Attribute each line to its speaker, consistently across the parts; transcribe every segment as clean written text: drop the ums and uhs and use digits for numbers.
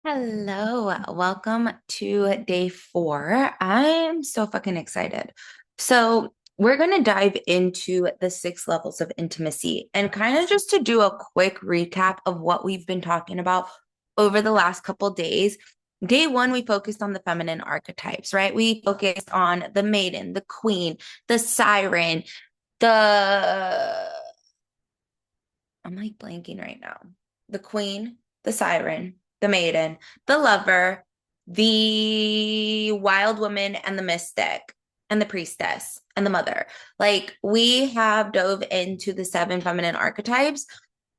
Speaker 1: Hello, welcome to day 4. I'm so fucking excited. So, we're going to dive into the 6 levels of intimacy and kind of just to do a quick recap of what we've been talking about over the last couple days. Day 1, we focused on the feminine archetypes, right? We focused on the maiden, the queen, the siren, the I'm like blanking right now. The queen, the siren, the maiden, the lover, the wild woman, and the mystic, and the priestess, and the mother. Like we have dove into the 7 feminine archetypes,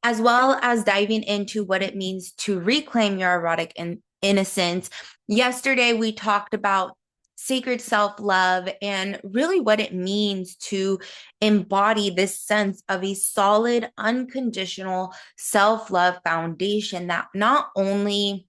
Speaker 1: as well as diving into what it means to reclaim your erotic innocence. Yesterday, we talked about sacred self love and really what it means to embody this sense of a solid, unconditional self love foundation that not only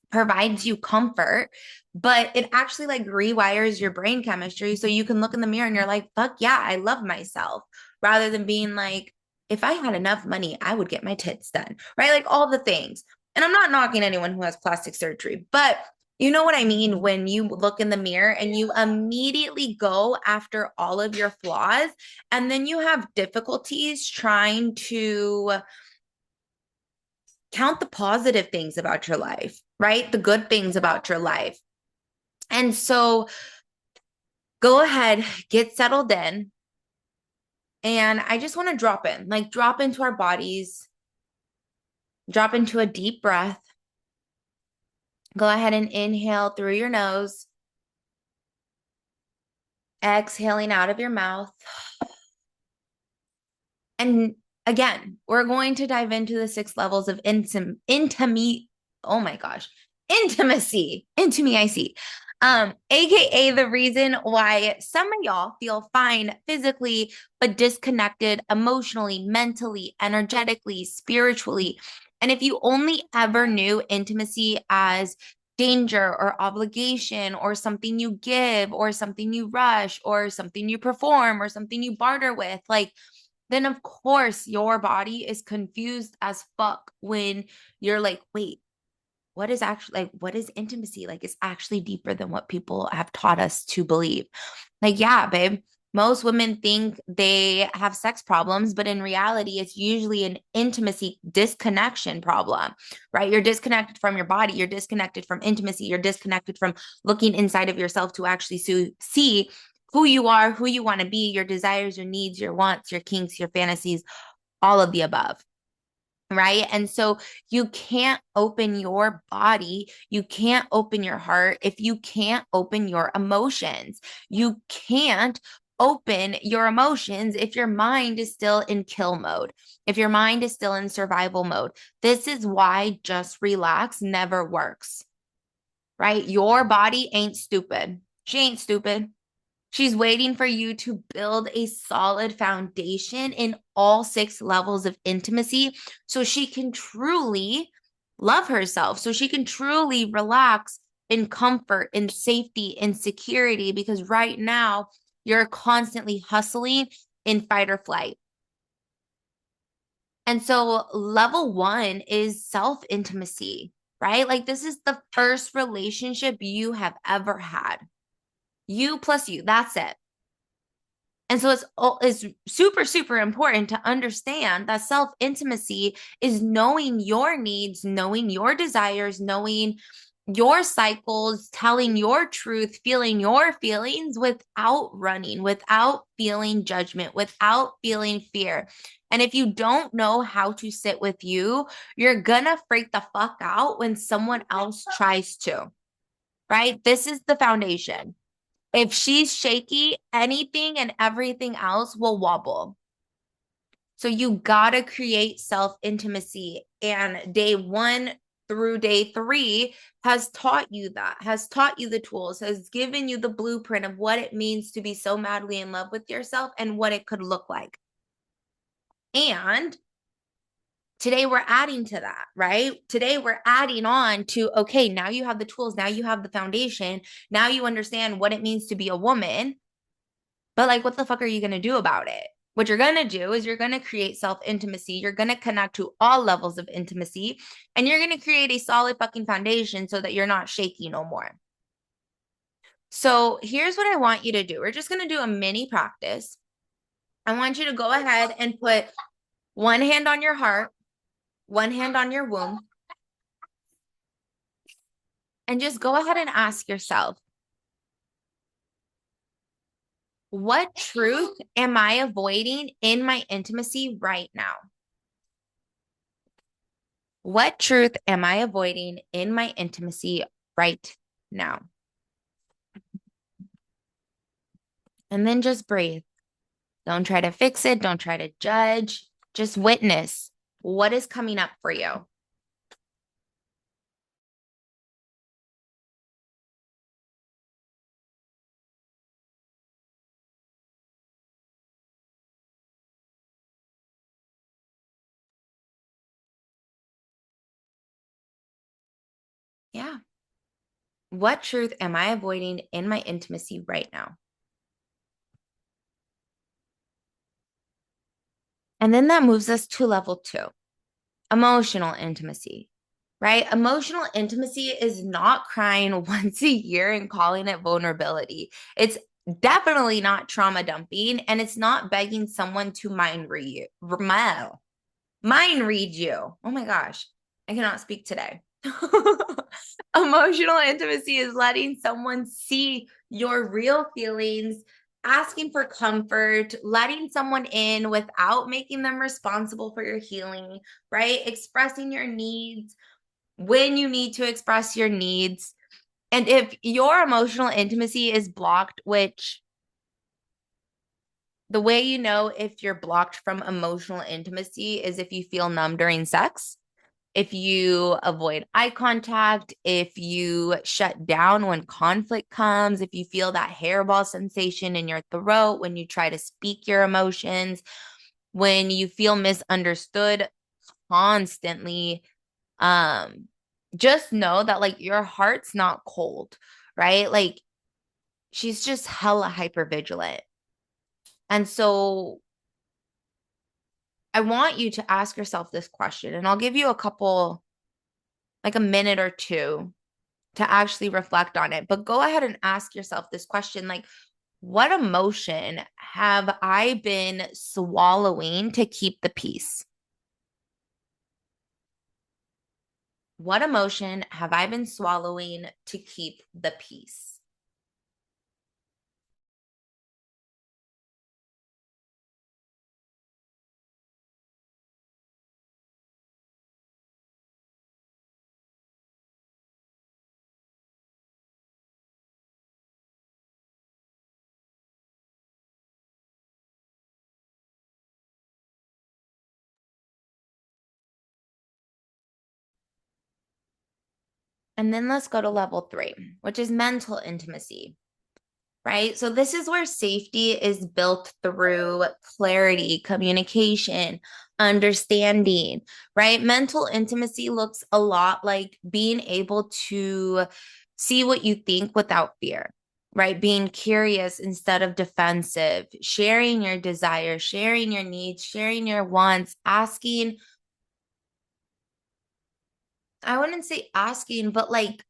Speaker 1: provides you comfort, but it actually like rewires your brain chemistry so you can look in the mirror and you're like, fuck yeah, I love myself, rather than being like, if I had enough money, I would get my tits done, right? Like all the things. And I'm not knocking anyone who has plastic surgery, but you know what I mean when you look in the mirror and you immediately go after all of your flaws, and then you have difficulties trying to count the positive things about your life, right? The good things about your life. And so go ahead, get settled in. And I just want to drop into our bodies, drop into a deep breath. Go ahead and inhale through your nose, exhaling out of your mouth. And again, we're going to dive into the 6 levels of intimacy. Oh my gosh, intimacy. AKA the reason why some of y'all feel fine physically, but disconnected emotionally, mentally, energetically, spiritually. And if you only ever knew intimacy as danger or obligation or something you give or something you rush or something you perform or something you barter with, like, then of course your body is confused as fuck when you're like, wait, what is actually like, what is intimacy? Like, it's actually deeper than what people have taught us to believe. Like, yeah, babe, most women think they have sex problems, but in reality, it's usually an intimacy disconnection problem, right? You're disconnected from your body, you're disconnected from intimacy, you're disconnected from looking inside of yourself to actually see who you are, who you want to be, your desires, your needs, your wants, your kinks, your fantasies, all of the above. Right. And so you can't open your body. You can't open your heart if you can't open your emotions. You can't open your emotions if your mind is still in kill mode, if your mind is still in survival mode. This is why just relax never works. Right. Your body ain't stupid. She ain't stupid. She's waiting for you to build a solid foundation in all 6 levels of intimacy so she can truly love herself, so she can truly relax in comfort, in safety, in security, because right now you're constantly hustling in fight or flight. And so, level 1 is self intimacy, right? Like, this is the first relationship you have ever had. You plus you, that's it. And so it's super, super important to understand that self intimacy is knowing your needs, knowing your desires, knowing your cycles, telling your truth, feeling your feelings without running, without feeling judgment, without feeling fear. And if you don't know how to sit with you, you're gonna freak the fuck out when someone else tries to, right? This is the foundation. If she's shaky, anything and everything else will wobble. So you gotta create self intimacy. And day 1 through day 3 has taught you that, has taught you the tools, has given you the blueprint of what it means to be so madly in love with yourself and what it could look like. And today we're adding to that, right? Today we're adding on to, okay, now you have the tools, now you have the foundation, now you understand what it means to be a woman. But like, what the fuck are you going to do about it? what you're going to do is you're going to create self-intimacy. You're going to connect to all levels of intimacy, and you're going to create a solid fucking foundation so that you're not shaky no more. So here's what I want you to do. We're just going to do a mini practice. I want you to go ahead and put one hand on your heart, one hand on your womb, and just go ahead and ask yourself, what truth am I avoiding in my intimacy right now? What truth am I avoiding in my intimacy right now? And then just breathe. Don't try to fix it. Don't try to judge. Just witness what is coming up for you. Yeah. What truth am I avoiding in my intimacy right now? And then that moves us to level 2, emotional intimacy, right? Emotional intimacy is not crying once a year and calling it vulnerability. It's definitely not trauma dumping, and it's not begging someone to mind read you. Mind read you. Oh my gosh, I cannot speak today. Emotional intimacy is letting someone see your real feelings, asking for comfort, letting someone in without making them responsible for your healing, right? Expressing your needs when you need to express your needs. And if your emotional intimacy is blocked, which the way you know if you're blocked from emotional intimacy is if you feel numb during sex, if you avoid eye contact, if you shut down when conflict comes, if you feel that hairball sensation in your throat when you try to speak your emotions, when you feel misunderstood constantly, just know that like your heart's not cold, right? Like she's just hella hyper vigilant. And so I want you to ask yourself this question, and I'll give you a couple, like a minute or two to actually reflect on it. But go ahead and ask yourself this question, like, what emotion have I been swallowing to keep the peace? What emotion have I been swallowing to keep the peace? And then let's go to level 3, which is mental intimacy, right? So this is where safety is built through clarity, communication, understanding, right? Mental intimacy looks a lot like being able to see what you think without fear, right? Being curious instead of defensive, sharing your desires, sharing your needs, sharing your wants, asking, I wouldn't say asking, but like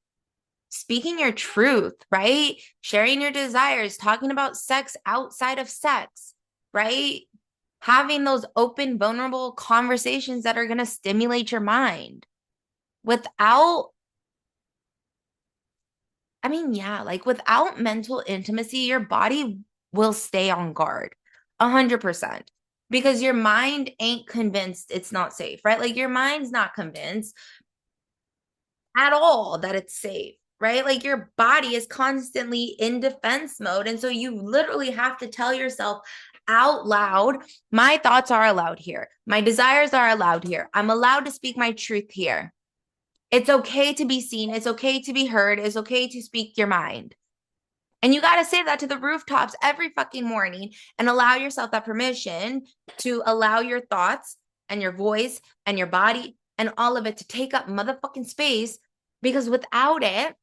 Speaker 1: speaking your truth, right? Sharing your desires, talking about sex outside of sex, right? Having those open, vulnerable conversations that are going to stimulate your mind without, I mean, yeah, like without mental intimacy, your body will stay on guard 100% because your mind ain't convinced it's not safe, right? Like your mind's not convinced at all that it's safe, right? Like your body is constantly in defense mode. And so you literally have to tell yourself out loud, my thoughts are allowed here. My desires are allowed here. I'm allowed to speak my truth here. It's okay to be seen. It's okay to be heard. It's okay to speak your mind. And you got to say that to the rooftops every fucking morning and allow yourself that permission to allow your thoughts and your voice and your body and all of it to take up motherfucking space, because without it,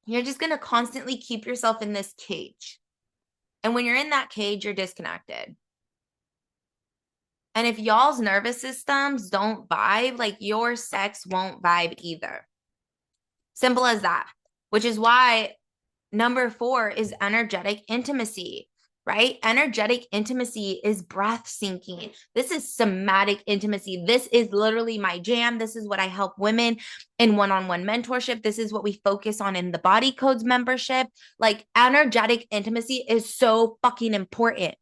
Speaker 1: you're just going to constantly keep yourself in this cage. And when you're in that cage, you're disconnected. And if y'all's nervous systems don't vibe, like your sex won't vibe either. Simple as that, which is why number 4 is energetic intimacy, right? Energetic intimacy is breath sinking. This is somatic intimacy. This is literally my jam. This is what I help women in one-on-one mentorship. This is what we focus on in the Body Codes membership. Like, energetic intimacy is so fucking important.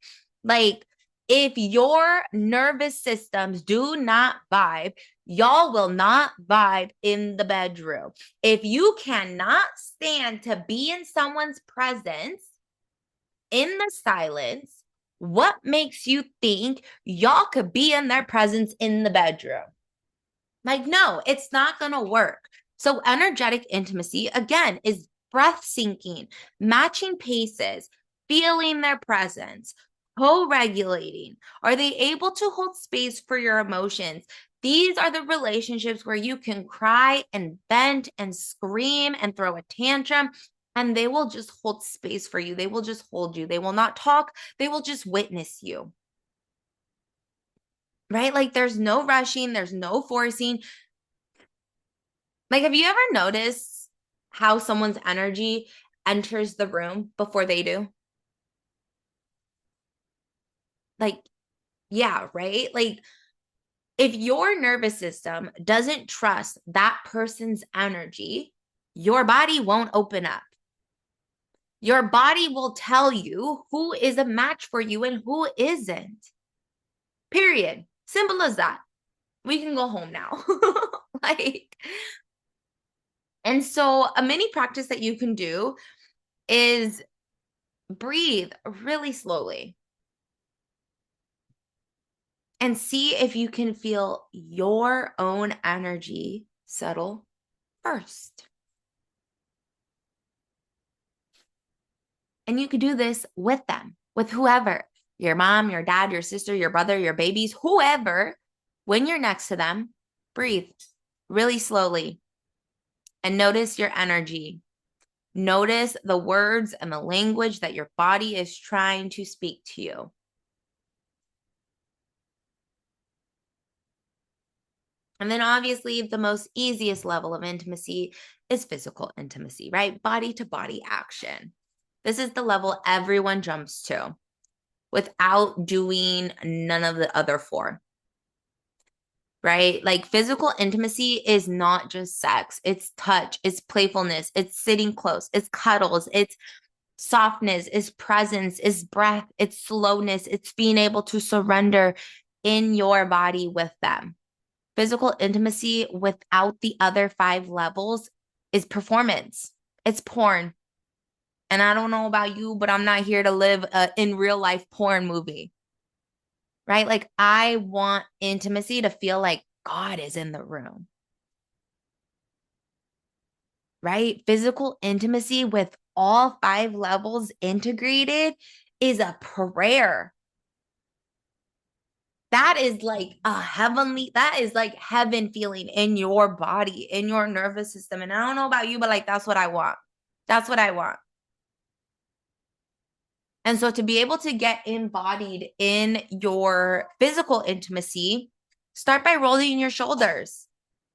Speaker 1: Like, if your nervous systems do not vibe, y'all will not vibe in the bedroom. If you cannot stand to be in someone's presence in the silence, what makes you think y'all could be in their presence in the bedroom? Like, no, it's not going to work. So energetic intimacy, again, is breath sinking, matching paces, feeling their presence, co-regulating. Are they able to hold space for your emotions? These are the relationships where you can cry and vent and scream and throw a tantrum, and they will just hold space for you. They will just hold you. They will not talk. They will just witness you. Right? Like, there's no rushing. There's no forcing. Like, have you ever noticed how someone's energy enters the room before they do? Like, yeah, right? Like, if your nervous system doesn't trust that person's energy, your body won't open up. Your body will tell you who is a match for you and who isn't. Period. Simple as that. We can go home now. Like, and so a mini practice that you can do is breathe really slowly and see if you can feel your own energy settle first. And you could do this with them, with whoever, your mom, your dad, your sister, your brother, your babies, whoever. When you're next to them, breathe really slowly and notice your energy. Notice the words and the language that your body is trying to speak to you. And then obviously the most easiest level of intimacy is physical intimacy, right? Body to body action. This is the level everyone jumps to without doing none of the other 4. Right? Like, physical intimacy is not just sex. It's touch, it's playfulness, it's sitting close, it's cuddles, it's softness, it's presence, it's breath, it's slowness, it's being able to surrender in your body with them. Physical intimacy without the other 5 levels is performance. It's porn. And I don't know about you, but I'm not here to live in real life porn movie. Right? Like, I want intimacy to feel like God is in the room. Right? Physical intimacy with all 5 levels integrated is a prayer. That is like that is like heaven feeling in your body, in your nervous system. And I don't know about you, but like, that's what I want. That's what I want. And so to be able to get embodied in your physical intimacy, start by rolling your shoulders,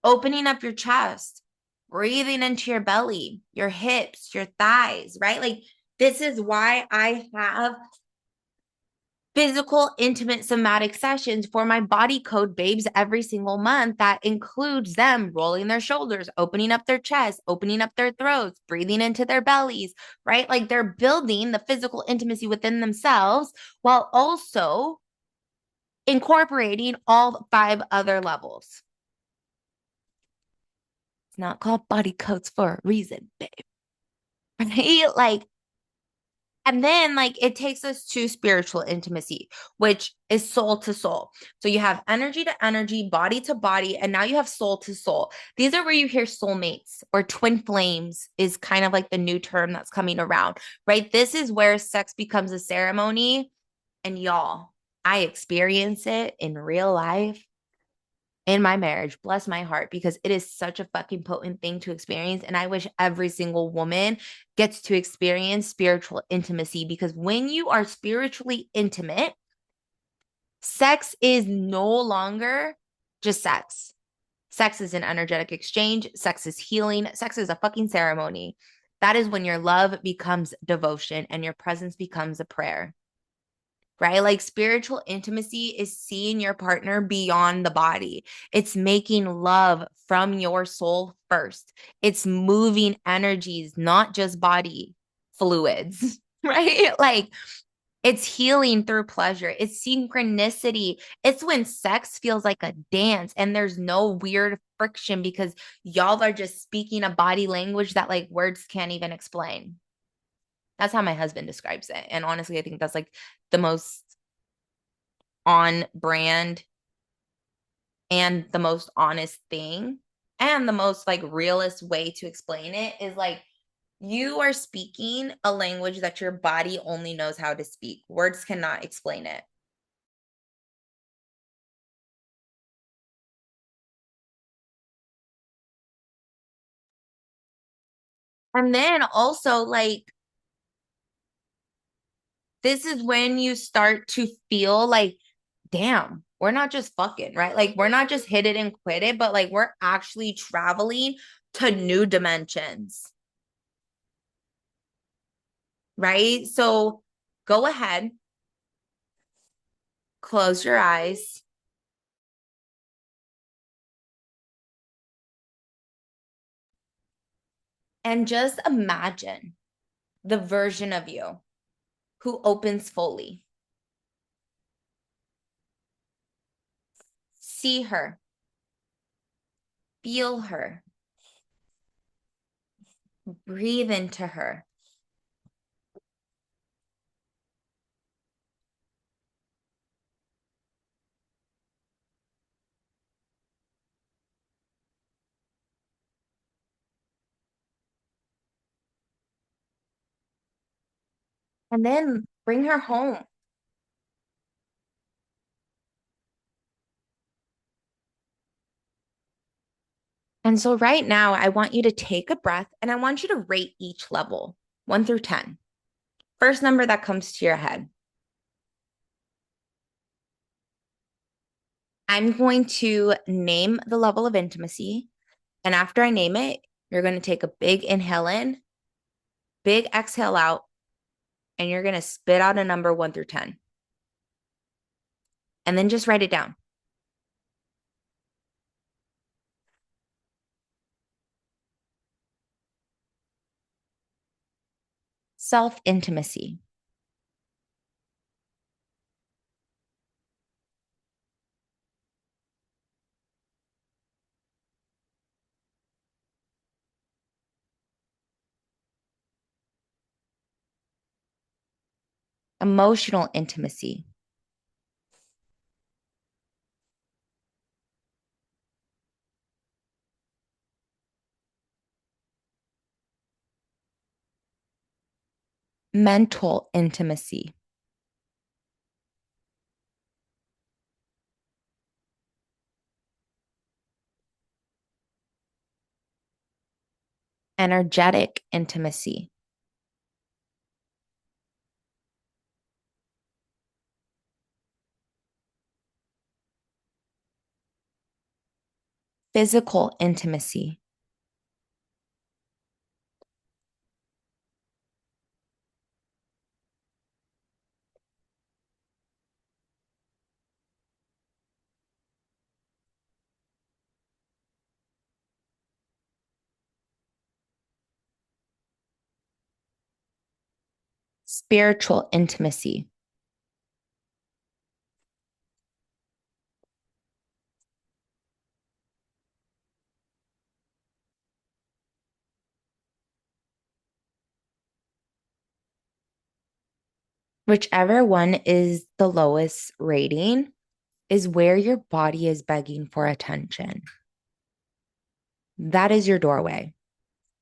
Speaker 1: opening up your chest, breathing into your belly, your hips, your thighs, right? Like, this is why I have physical, intimate, somatic sessions for my body code babes every single month that includes them rolling their shoulders, opening up their chest, opening up their throats, breathing into their bellies, right? Like, they're building the physical intimacy within themselves while also incorporating all 5 other levels. It's not called body codes for a reason, babe. Right? Like, and then, like, it takes us to spiritual intimacy, which is soul to soul. So you have energy to energy, body to body, and now you have soul to soul. These are where you hear soulmates, or twin flames is kind of like the new term that's coming around, right? This is where sex becomes a ceremony. And y'all, I experience it in real life in my marriage. Bless my heart, because it is such a fucking potent thing to experience. And I wish every single woman gets to experience spiritual intimacy, because when you are spiritually intimate, Sex is no longer just sex. Sex is an energetic exchange. Sex is healing. Sex is a fucking ceremony. That is when your love becomes devotion and your presence becomes a prayer, right? Like spiritual intimacy is seeing your partner beyond the body. It's making love from your soul first. It's moving energies, not just body fluids, right? Like it's healing through pleasure. It's synchronicity. It's when sex feels like a dance and there's no weird friction because y'all are just speaking a body language that like words can't even explain. That's how my husband describes it. And honestly, I think that's like the most on brand and the most honest thing and the most like realist way to explain it is like you are speaking a language that your body only knows how to speak. Words cannot explain it. And then also, like, this is when you start to feel like, damn, we're not just fucking, right? Like, we're not just hit it and quit it, but like, we're actually traveling to new dimensions, right? So go ahead, close your eyes, and just imagine the version of you who opens fully. See her, feel her, breathe into her. And then bring her home. And so, right now, I want you to take a breath and I want you to rate each level 1 through 10. First number that comes to your head. I'm going to name the level of intimacy. And after I name it, you're going to take a big inhale in, big exhale out, and you're going to spit out a number 1 through 10. And then just write it down. Self intimacy, emotional intimacy, mental intimacy, energetic intimacy, physical intimacy, spiritual intimacy. Whichever one is the lowest rating is where your body is begging for attention. That is your doorway.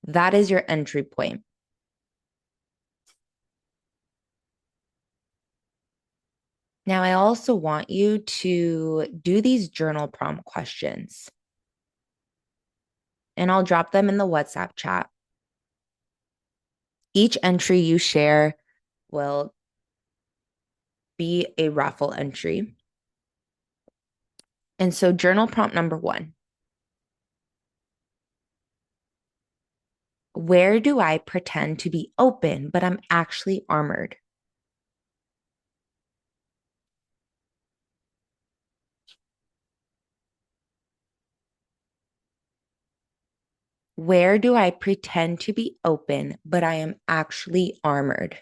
Speaker 1: That is your entry point. Now, I also want you to do these journal prompt questions, and I'll drop them in the WhatsApp chat. Each entry you share will be a raffle entry. And so, journal prompt number 1. Where do I pretend to be open, but I'm actually armored? Where do I pretend to be open, but I am actually armored?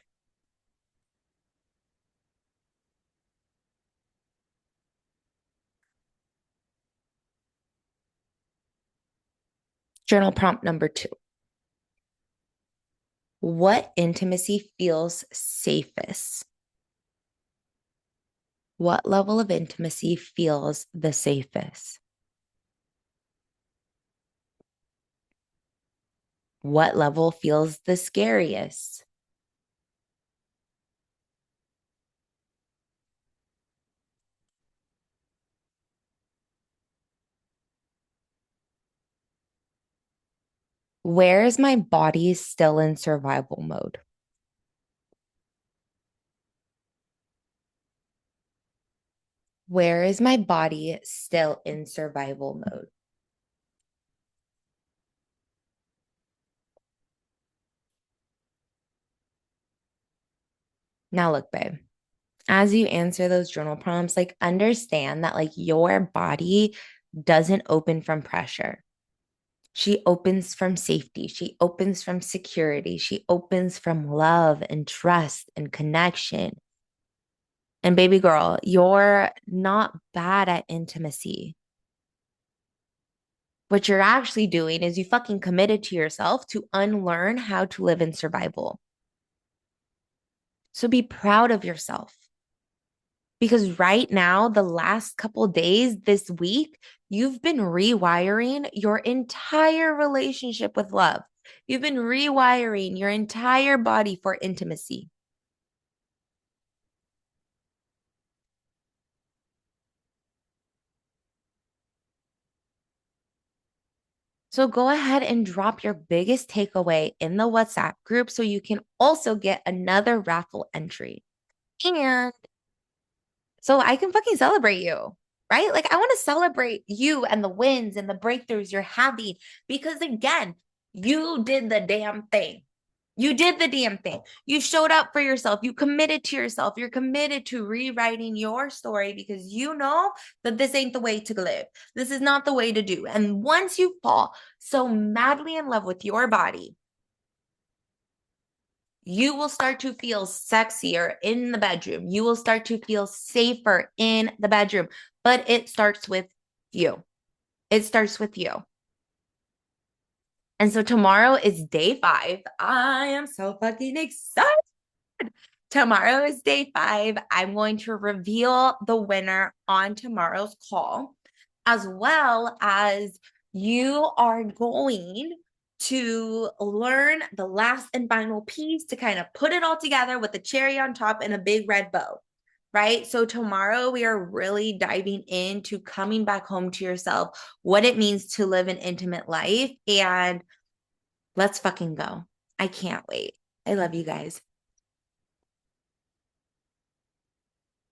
Speaker 1: Journal prompt number 2. What intimacy feels safest? What level of intimacy feels the safest? What level feels the scariest? Where is my body still in survival mode? Where is my body still in survival mode? Now, look, babe, as you answer those journal prompts, like understand that like your body doesn't open from pressure. She opens from safety. She opens from security. She opens from love and trust and connection. And baby girl, you're not bad at intimacy. What you're actually doing is you fucking committed to yourself to unlearn how to live in survival. So be proud of yourself. Because right now, the last couple days, this week, you've been rewiring your entire relationship with love. You've been rewiring your entire body for intimacy. So go ahead and drop your biggest takeaway in the WhatsApp group so you can also get another raffle entry. And so I can fucking celebrate you, right? Like I want to celebrate you and the wins and the breakthroughs you're having because again, you did the damn thing. You did the damn thing. You showed up for yourself. You committed to yourself. You're committed to rewriting your story because you know that this ain't the way to live. This is not the way to do. And once you fall so madly in love with your body, you will start to feel sexier in the bedroom. You will start to feel safer in the bedroom. But it starts with you. It starts with you. And so tomorrow is day 5. I am so fucking excited. Tomorrow is day 5. I'm going to reveal the winner on tomorrow's call, as well as you are going to learn the last and final piece to kind of put it all together with the cherry on top and a big red bow, right? So tomorrow we are really diving into coming back home to yourself, what it means to live an intimate life, and let's fucking go. I can't wait. I love you guys.